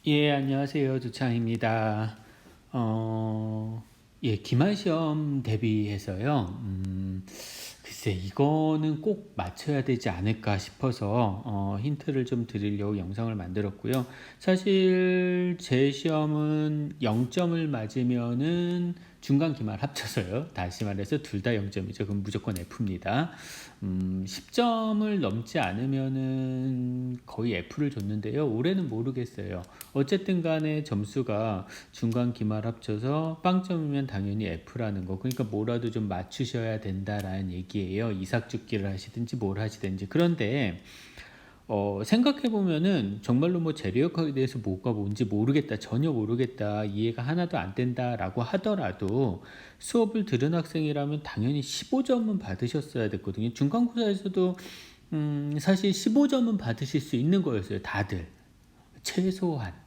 예, 안녕하세요. 조창입니다. 기말 시험 대비해서요. 글쎄, 이거는 꼭 맞춰야 되지 않을까 싶어서 힌트를 좀 드리려고 영상을 만들었고요. 사실 제 시험은 0점을 맞으면은 중간 기말 합쳐서요. 다시 말해서 둘 다 0점이죠. 그럼 무조건 F입니다. 10점을 넘지 않으면은 거의 F를 줬는데요. 올해는 모르겠어요. 어쨌든 간에 점수가 중간 기말 합쳐서 빵점이면 당연히 F라는 거. 그러니까 뭐라도 좀 맞추셔야 된다라는 얘기예요. 이삭죽기를 하시든지 뭘 하시든지. 그런데 생각해보면은 정말로 뭐 재료역학에 대해서 뭐가 뭔지 모르겠다, 전혀 모르겠다, 이해가 하나도 안 된다라고 하더라도 수업을 들은 학생이라면 당연히 15점은 받으셨어야 됐거든요. 중간고사에서도 사실 15점은 받으실 수 있는 거였어요. 다들. 최소한.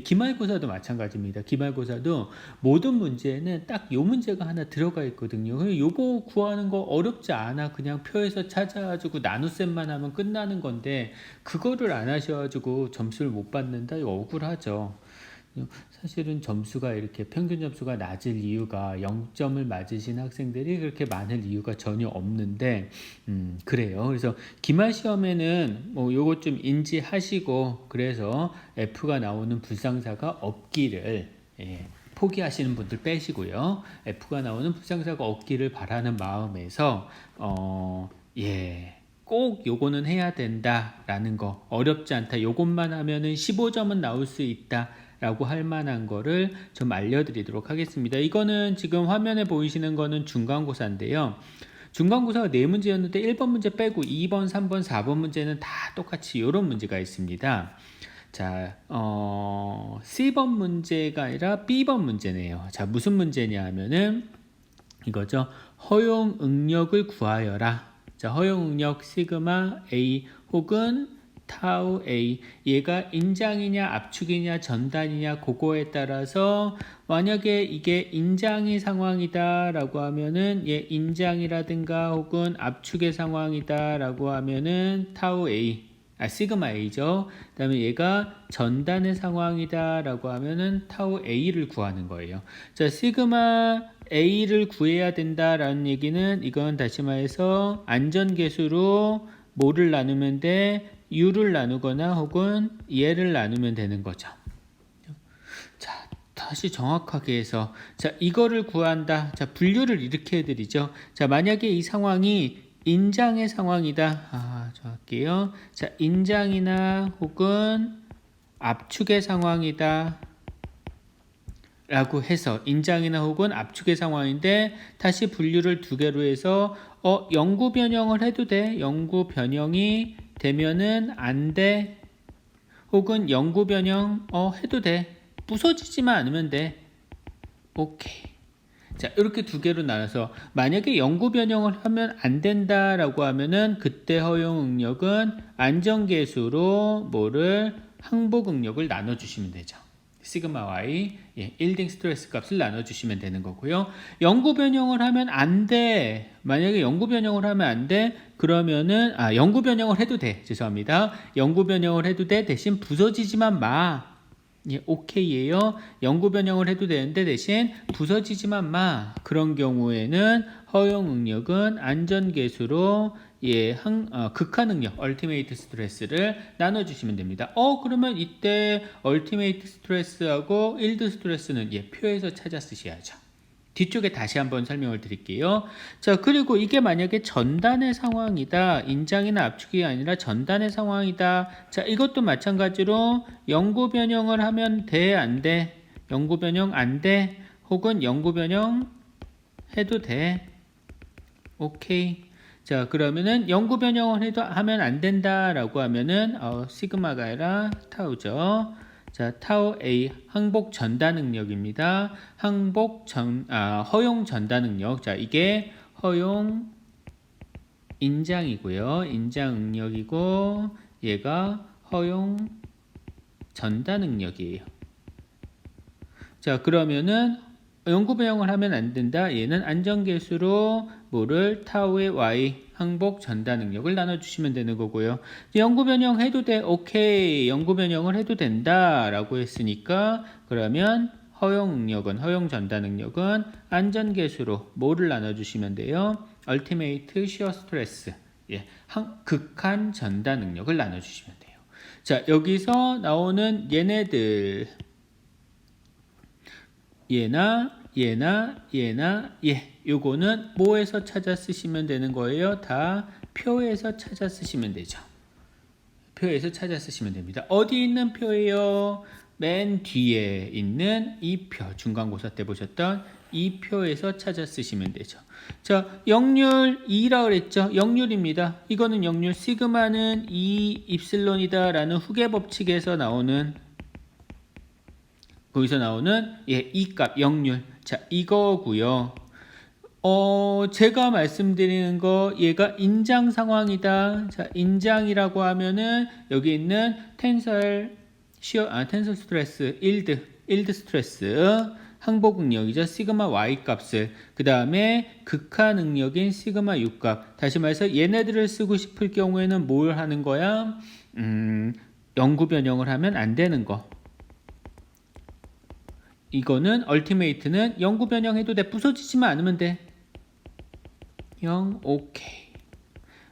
기말고사도 마찬가지입니다. 기말고사도 모든 문제에는 딱 요 문제가 하나 들어가 있거든요. 요거 구하는 거 어렵지 않아. 그냥 표에서 찾아가지고 나눗셈만 하면 끝나는 건데 그거를 안 하셔가지고 점수를 못 받는다. 이거 억울하죠. 사실은 점수가 이렇게 평균 점수가 낮을 이유가 0점을 맞으신 학생들이 그렇게 많을 이유가 전혀 없는데 그래요. 그래서 기말 시험에는 뭐 요것 좀 인지하시고 그래서 F가 나오는 불상사가 없기를 포기하시는 분들 빼시고요. F가 나오는 불상사가 없기를 바라는 마음에서 꼭 요거는 해야 된다라는 거, 어렵지 않다, 요것만 하면은 15점은 나올 수 있다 라고 할 만한 거를 좀 알려드리도록 하겠습니다. 이거는 지금 화면에 보이시는 거는 중간고사인데요. 중간고사가 4문제였는데 1번 문제 빼고 2번, 3번, 4번 문제는 다 똑같이 이런 문제가 있습니다. 자, C번 문제가 아니라 B번 문제네요. 자, 무슨 문제냐 하면은 이거죠. 허용 응력을 구하여라. 자, 허용 응력 시그마 A 혹은 타우 A, 얘가 인장이냐 압축이냐 전단이냐 그거에 따라서 만약에 이게 인장의 상황이다 라고 하면은 인장이라든가 혹은 압축의 상황이다 라고 하면은 타우 A, 시그마 A죠. 그 다음에 얘가 전단의 상황이다 라고 하면은 타우 A를 구하는 거예요. 자, 시그마 A를 구해야 된다라는 얘기는 이건 다시 말해서 안전계수로 뭐를 나누면 돼? U를 나누거나 혹은 얘를 나누면 되는 거죠. 자, 다시 정확하게 해서 자, 이거를 구한다. 자, 분류를 이렇게 해드리죠. 자, 만약에 이 상황이 인장의 상황이다. 저 할게요. 자, 인장이나 혹은 압축의 상황이다. 라고 해서 인장이나 혹은 압축의 상황인데 다시 분류를 두 개로 해서 영구 변형을 해도 돼. 영구 변형이 되면은 안 돼. 혹은 영구 변형 해도 돼. 부서지지만 않으면 돼. 오케이. 자, 이렇게 두 개로 나눠서 만약에 영구 변형을 하면 안 된다라고 하면은 그때 허용 응력은 안정계수로 뭐를 항복 응력을 나눠 주시면 되죠. 시그마 y 1등 스트레스 값을 나눠주시면 되는 거고요. 영구 변형을 하면 안 돼. 만약에 영구 변형을 하면 안 돼. 그러면은 영구 변형을 해도 돼. 죄송합니다. 영구 변형을 해도 돼. 대신 부서지지만 마. 오케이예요. 영구 변형을 해도 되는데 대신 부서지지만 마. 그런 경우에는 허용 응력은 안전계수로 극한 능력, 얼티메이트 스트레스를 나눠주시면 됩니다. 그러면 이때 얼티메이트 스트레스하고 일드 스트레스는 표에서 찾아 쓰셔야죠. 뒤쪽에 다시 한번 설명을 드릴게요. 자, 그리고 이게 만약에 전단의 상황이다. 인장이나 압축이 아니라 전단의 상황이다. 자, 이것도 마찬가지로 영구 변형을 하면 돼, 안 돼? 영구 변형 안 돼? 혹은 영구 변형 해도 돼. 오케이. 자, 그러면은 영구 변형을 해도 하면 안 된다라고 하면은 시그마가 아니라 타우죠. 자, 타우 A 항복 전단 능력입니다. 허용 전단 능력. 자, 이게 허용 인장이고요. 인장 능력이고 얘가 허용 전단 능력이에요. 자, 그러면은 영구 변형을 하면 안 된다. 얘는 안정계수로 뭐를 타우의 y 항복 전달 능력을 나눠주시면 되는 거고요. 영구 변형 해도 돼. 오케이. 영구 변형을 해도 된다. 라고 했으니까 그러면 허용 능력은, 허용 전달 능력은 안전계수로 뭐를 나눠주시면 돼요? Ultimate Shear Stress. 예, 극한 전달 능력을 나눠주시면 돼요. 자, 여기서 나오는 얘네들. 얘나 요거는 뭐에서 찾아 쓰시면 되는 거예요? 다 표에서 찾아 쓰시면 되죠. 표에서 찾아 쓰시면 됩니다. 어디 있는 표예요? 맨 뒤에 있는 이 표, 중간고사 때 보셨던 이 표에서 찾아 쓰시면 되죠. 자, 역률 2라 그랬죠? 역률입니다. 이거는 역률, 시그마는 2 입실론이다 라는 후계 법칙에서 나오는, 거기서 나오는 이 값, 역률. 자, 이거고요. 제가 말씀드리는 거, 얘가 인장 상황이다. 자, 인장이라고 하면은 여기 있는 텐설 스트레스, 일드 스트레스, 항복 능력이죠. 시그마 Y 값을, 그 다음에 극한 능력인 시그마 U 값. 다시 말해서 얘네들을 쓰고 싶을 경우에는 뭘 하는 거야? 영구 변형을 하면 안 되는 거. 이거는 얼티메이트는 영구 변형해도 돼. 부서지지만 않으면 돼. 오케이.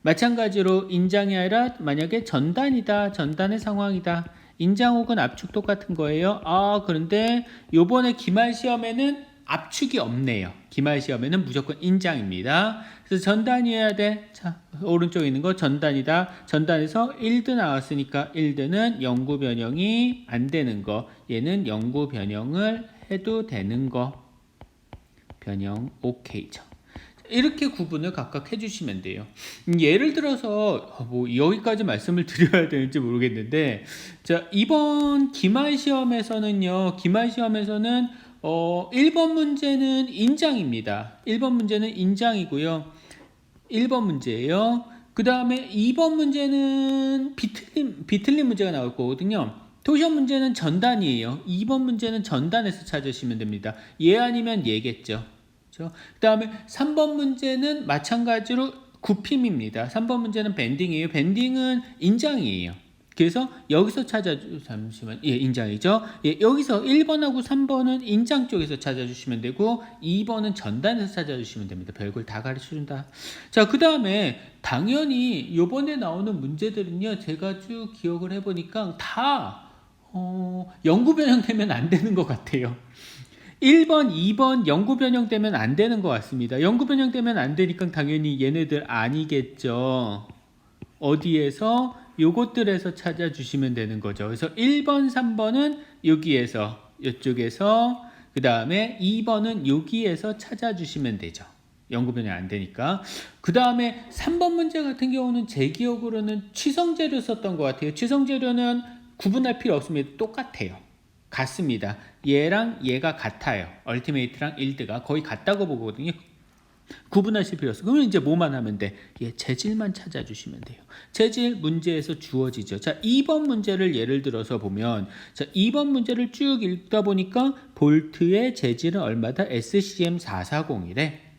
마찬가지로 인장이 아니라 만약에 전단이다. 전단의 상황이다. 인장 혹은 압축 똑같은 거예요. 그런데 요번에 기말 시험에는 압축이 없네요. 기말 시험에는 무조건 인장입니다. 그래서 전단이어야 돼. 자, 오른쪽에 있는 거 전단이다. 전단에서 1드 나왔으니까 1드는 영구 변형이 안 되는 거. 얘는 영구 변형을 해도 되는 거. 변형 오케이죠. 이렇게 구분을 각각 해주시면 돼요. 예를 들어서 여기까지 말씀을 드려야 되는지 모르겠는데, 자, 이번 기말 시험에서는요. 기말 시험에서는 1번 문제는 인장입니다. 1번 문제는 인장이고요. 1번 문제예요. 그 다음에 2번 문제는 비틀림 문제가 나올 거거든요. 토션 문제는 전단이에요. 2번 문제는 전단에서 찾으시면 됩니다. 얘 아니면 얘겠죠. 그 다음에 3번 문제는 마찬가지로 굽힘입니다. 3번 문제는 밴딩이에요. 밴딩은 인장이에요. 그래서 여기서 잠시만. 인장이죠. 여기서 1번하고 3번은 인장 쪽에서 찾아주시면 되고 2번은 전단에서 찾아주시면 됩니다. 별걸 다 가르쳐준다. 자, 그 다음에 당연히 요번에 나오는 문제들은요. 제가 쭉 기억을 해보니까 다 영구 변형되면 안 되는 것 같아요. 1번, 2번 영구 변형되면 안 되는 것 같습니다. 영구 변형되면 안 되니까 당연히 얘네들 아니겠죠. 어디에서? 요것들에서 찾아주시면 되는 거죠. 그래서 1번, 3번은 여기에서, 이쪽에서, 그 다음에 2번은 여기에서 찾아주시면 되죠. 영구 변형 안 되니까. 그 다음에 3번 문제 같은 경우는 제 기억으로는 취성재료 썼던 것 같아요. 취성재료는 구분할 필요 없습니다. 똑같아요. 같습니다. 얘랑 얘가 같아요. 얼티메이트랑 일드가 거의 같다고 보거든요. 구분하실 필요 없어요. 그러면 이제 뭐만 하면 돼? 재질만 찾아주시면 돼요. 재질 문제에서 주어지죠. 자, 2번 문제를 예를 들어서 보면, 자, 2번 문제를 쭉 읽다 보니까 볼트의 재질은 얼마다? SCM440이래.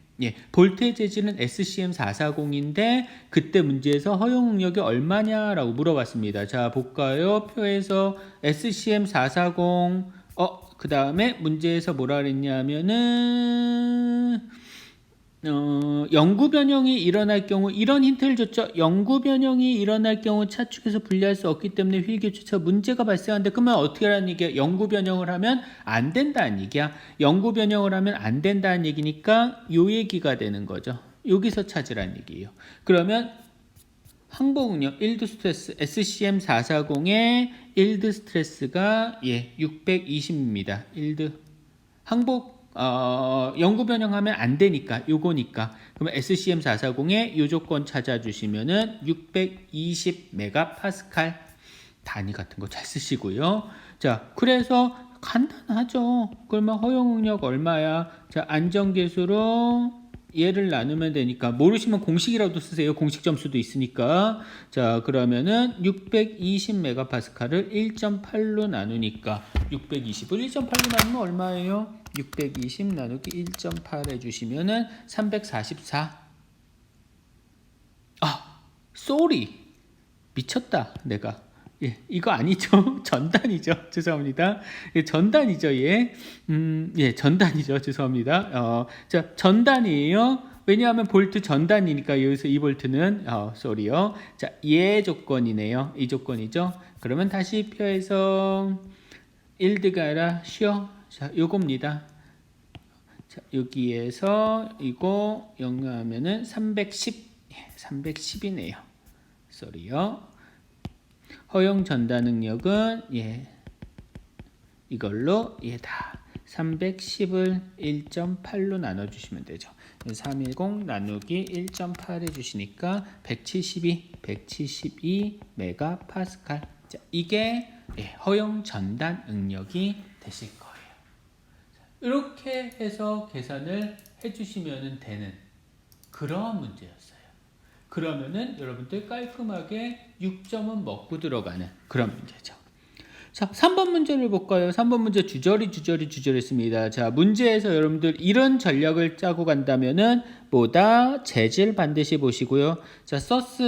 볼트의 재질은 SCM440인데 그때 문제에서 허용 능력이 얼마냐라고 물어봤습니다. 자, 볼까요? 표에서 SCM440 그 다음에 문제에서 뭐라 그랬냐면은 영구 변형이 일어날 경우 이런 힌트를 줬죠. 영구 변형이 일어날 경우 차축에서 분리할 수 없기 때문에 휠교체처 문제가 발생하는데 그러면 어떻게 하라는 얘기야? 영구 변형을 하면 안 된다는 얘기야. 영구 변형을 하면 안 된다는 얘기니까 요 얘기가 되는 거죠. 여기서 찾으라는 얘기예요. 그러면 항복능력 1드 스트레스 SCM440의 1드 스트레스가 620입니다. 1드 항복 영구 변형하면 안 되니까 요거니까 그러면 SCM440의 요 조건 찾아주시면은 620메가파스칼 단위 같은 거 잘 쓰시고요. 자, 그래서 간단하죠. 그러면 허용 능력 얼마야? 자, 안전계수로 얘를 나누면 되니까 모르시면 공식이라도 쓰세요. 공식 점수도 있으니까. 자, 그러면은 620메가파스칼을 1.8로 나누니까 620을 1.8로 나누면 얼마예요? 620 나누기 1.8 해주시면은 344 쏘리 미쳤다 내가. 예, 이거 아니죠. 전단이죠. 죄송합니다. 예, 전단이죠. 예. 예, 전단이죠. 죄송합니다. 자, 전단이에요. 왜냐하면 볼트 전단이니까 여기서 이 볼트는 쏘리요. 자, 얘 조건이네요. 이 조건이죠. 그러면 다시 표에서 일드가 아니라 쉬어. 자, 요겁니다. 자, 여기에서 이거 영어하면은 310, 310이네요. 쏘리요. 허용 전단 능력은 이걸로 다 310을 1.8로 나눠주시면 되죠. 310 나누기 1.8 해주시니까 172 메가파스칼. 자, 이게 허용 전단 응력이 되실 거예요. 이렇게 해서 계산을 해주시면 되는 그런 문제였어요. 그러면은 여러분들 깔끔하게 6점은 먹고 들어가는 그런 문제죠. 자, 3번 문제를 볼까요? 3번 문제 주저리 했습니다. 자, 문제에서 여러분들 이런 전략을 짜고 간다면은 뭐다? 재질 반드시 보시고요. 자, 서스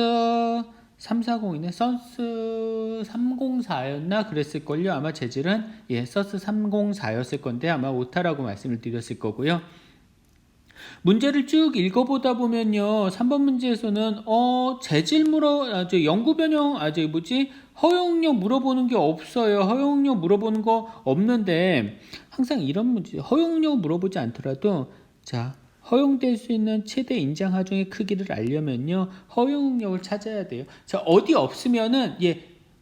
340이네. 서스 304였나? 그랬을걸요. 아마 재질은 서스 304였을 건데 아마 오타라고 말씀을 드렸을 거고요. 문제를 쭉 읽어보다 보면요, 3번 문제에서는 재질 연구 변형 허용력 물어보는 게 없어요. 허용력 물어보는 거 없는데 항상 이런 문제, 허용력 물어보지 않더라도 자, 허용될 수 있는 최대 인장 하중의 크기를 알려면요, 허용력을 찾아야 돼요. 자, 어디 없으면은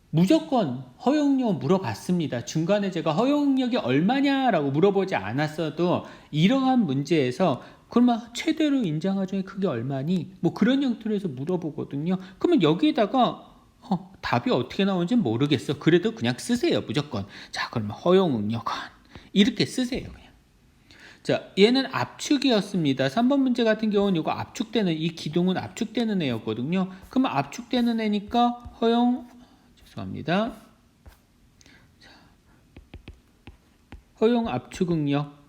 무조건 허용력 물어봤습니다. 중간에 제가 허용력이 얼마냐라고 물어보지 않았어도 이러한 문제에서 그러면 최대로 인장하중의 크기 얼마니? 뭐 그런 형태로 해서 물어보거든요. 그러면 여기에다가 답이 어떻게 나오는지 모르겠어. 그래도 그냥 쓰세요. 무조건. 자, 그러면 허용응력은 이렇게 쓰세요. 그냥. 자, 얘는 압축이었습니다. 3번 문제 같은 경우는 이거 압축되는, 이 기둥은 압축되는 애였거든요. 그러면 압축되는 애니까 죄송합니다. 자, 허용 압축응력.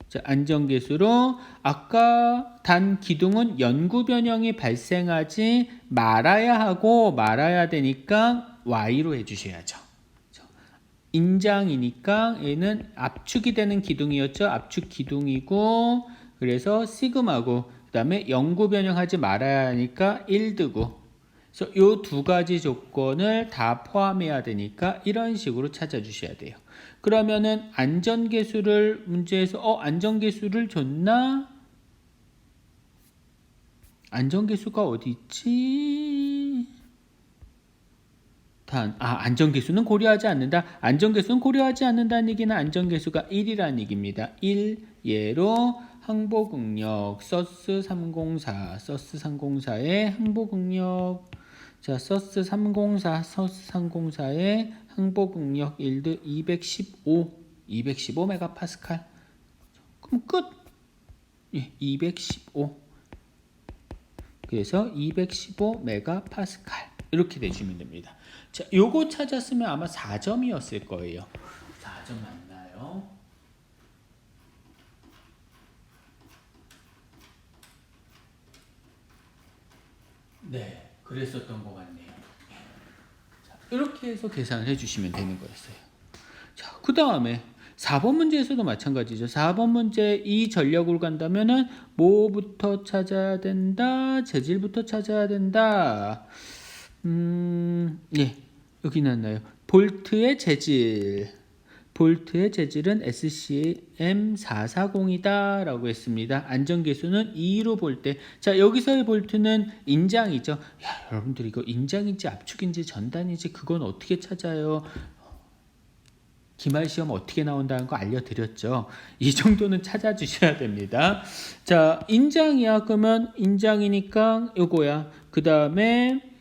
자, 안전계수로 아까 단 기둥은 연구 변형이 발생하지 말아야 되니까 Y로 해주셔야죠. 인장이니까 얘는 압축이 되는 기둥이었죠. 압축 기둥이고 그래서 시그마고 그 다음에 연구 변형하지 말아야 하니까 1드고 그래서 이 두 가지 조건을 다 포함해야 되니까 이런 식으로 찾아주셔야 돼요. 그러면은 안전계수를 문제에서 안전계수를 줬나? 안전계수가 어디 있지? 안전계수는 고려하지 않는다. 안전계수는 고려하지 않는다는 얘기는 안전계수가 1이라는 얘기입니다. 1 예로 항복응력 서스 304의 항복응력 자, 서스 304의 항복응력 1드 215 메가파스칼. 그럼 끝. 215. 그래서 215 메가파스칼. 이렇게 내주면 됩니다. 자, 요거 찾았으면 아마 4점이었을 거예요. 4점 맞나요? 네. 그랬었던 것 같네요. 자, 이렇게 해서 계산을 해주시면 되는 거였어요. 자, 그 다음에 4번 문제에서도 마찬가지죠. 4번 문제 이 전략으로 간다면은 뭐부터 찾아야 된다? 재질부터 찾아야 된다. 여기 났나요? 볼트의 재질. 볼트의 재질은 SCM440이다 라고 했습니다. 안전계수는 2로 볼 때, 자, 여기서의 볼트는 인장이죠. 여러분들 이거 인장인지 압축인지 전단인지 그건 어떻게 찾아요? 기말 시험 어떻게 나온다는 거 알려드렸죠. 이 정도는 찾아주셔야 됩니다. 자, 인장이야. 그러면 인장이니까 요거야. 그 다음에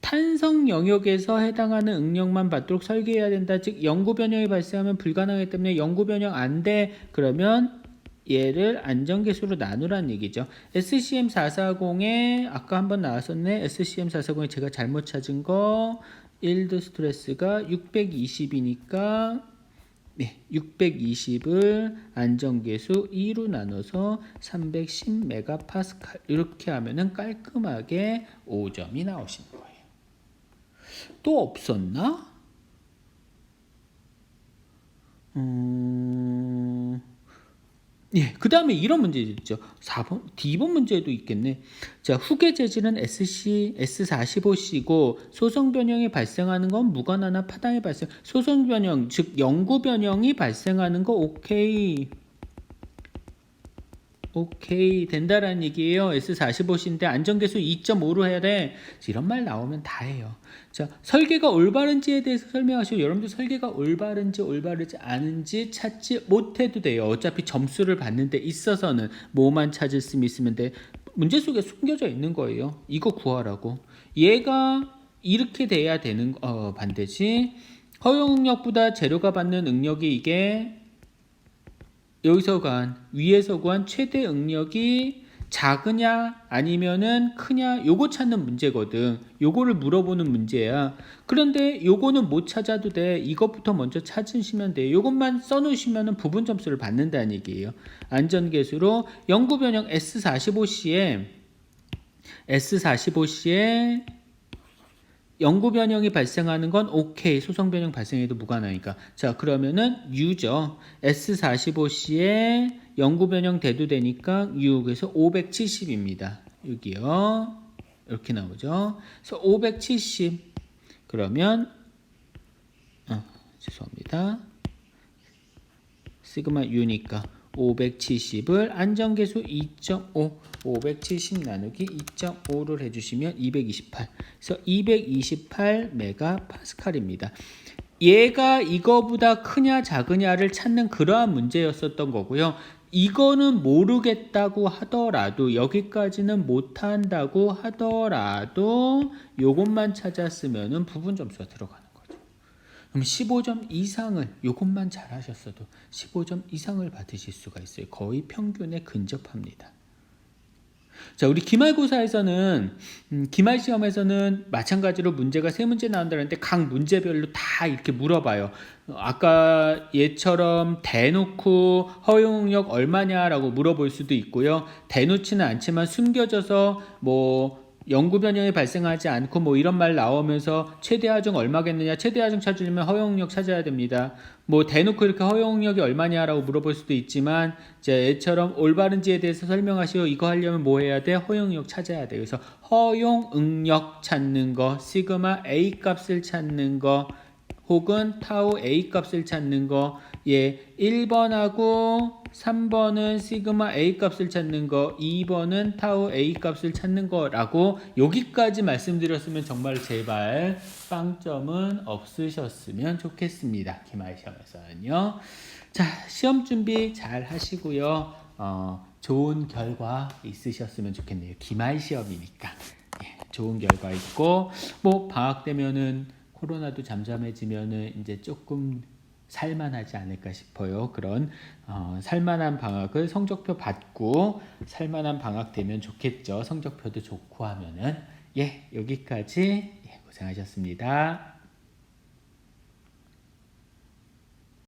탄성 영역에서 해당하는 응력만 받도록 설계해야 된다. 즉 연구 변형이 발생하면 불가능하기 때문에 연구 변형 안 돼. 그러면 얘를 안전계수로 나누라는 얘기죠. SCM440에 아까 한번 나왔었네. SCM440에 제가 잘못 찾은 거 1드 스트레스가 620이니까 네, 620을 안정계수 2로 나눠서 310메가파스칼 이렇게 하면은 깔끔하게 5점이 나오시는 거예요. 또 없었나? 예, 그 다음에 이런 문제 있죠. 4번, D번 문제도 있겠네. 자, 후계 재질은 S45C고 소성 변형이 발생하는 건 무관하나 파당이 발생. 소성 변형, 즉 영구 변형이 발생하는 거 오케이. 오케이 된다라는 얘기예요. S45C인데 안정계수 2.5로 해야 돼. 이런 말 나오면 다 해요. 자, 설계가 올바른지에 대해서 설명하시고 여러분들 설계가 올바른지 올바르지 않은지 찾지 못해도 돼요. 어차피 점수를 받는 데 있어서는 뭐만 찾을 수 있으면 돼. 문제 속에 숨겨져 있는 거예요. 이거 구하라고. 얘가 이렇게 돼야 되는 반대지. 허용 응력보다 재료가 받는 응력이 이게 여기서 위에서 구한 최대 응력이 작으냐 아니면은 크냐 요거 찾는 문제거든. 요거를 물어보는 문제야. 그런데 요거는 못 찾아도 돼. 이것부터 먼저 찾으시면 돼. 요것만 써놓으시면은 부분 점수를 받는다는 얘기예요. 안전계수로 영구 변형 S45C에 영구 변형이 발생하는 건 오케이. 소성 변형 발생해도 무관하니까. 자, 그러면은 U죠. S45C에 영구 변형 돼도 되니까 U. 그래서 570입니다. 여기요. 이렇게 나오죠. 그래서 570. 그러면 죄송합니다. 시그마 U니까 570을 안정계수 2.5 570 나누기 2.5를 해주시면 228 그래서 228 메가파스칼입니다. 얘가 이거보다 크냐 작으냐를 찾는 그러한 문제였었던 거고요. 이거는 모르겠다고 하더라도 여기까지는 못한다고 하더라도 요것만 찾았으면 부분 점수가 들어가는 거죠. 그럼 15점 이상을 요것만 잘 하셨어도 15점 이상을 받으실 수가 있어요. 거의 평균에 근접합니다. 자, 우리 기말고사에서는 기말 시험에서는 마찬가지로 문제가 3문제 나온다는데 각 문제별로 다 이렇게 물어봐요. 아까 얘처럼 대놓고 허용 응력 얼마냐라고 물어볼 수도 있고요. 대놓지는 않지만 숨겨져서 뭐 영구 변형이 발생하지 않고 뭐 이런 말 나오면서 최대 하중 얼마겠느냐, 최대 하중 찾으려면 허용 응력 찾아야 됩니다. 뭐 대놓고 이렇게 허용 응력이 얼마냐라고 물어볼 수도 있지만 이제 얘처럼 올바른지에 대해서 설명하시고 이거 하려면 뭐 해야 돼? 허용 응력 찾아야 돼. 그래서 허용 응력 찾는 거, 시그마 A 값을 찾는 거 혹은 타우 A 값을 찾는 거, 예, 1번하고 3번은 시그마 A 값을 찾는 거, 2번은 타우 A 값을 찾는 거라고 여기까지 말씀드렸으면 정말 제발 빵점은 없으셨으면 좋겠습니다. 기말 시험에서는요. 자, 시험 준비 잘 하시고요. 좋은 결과 있으셨으면 좋겠네요. 기말 시험이니까. 예, 좋은 결과 있고 뭐 방학 되면은 코로나도 잠잠해지면은 이제 조금 살만하지 않을까 싶어요. 그런 살만한 방학을 성적표 받고 살만한 방학 되면 좋겠죠. 성적표도 좋고 하면은. 예, 여기까지 고생하셨습니다.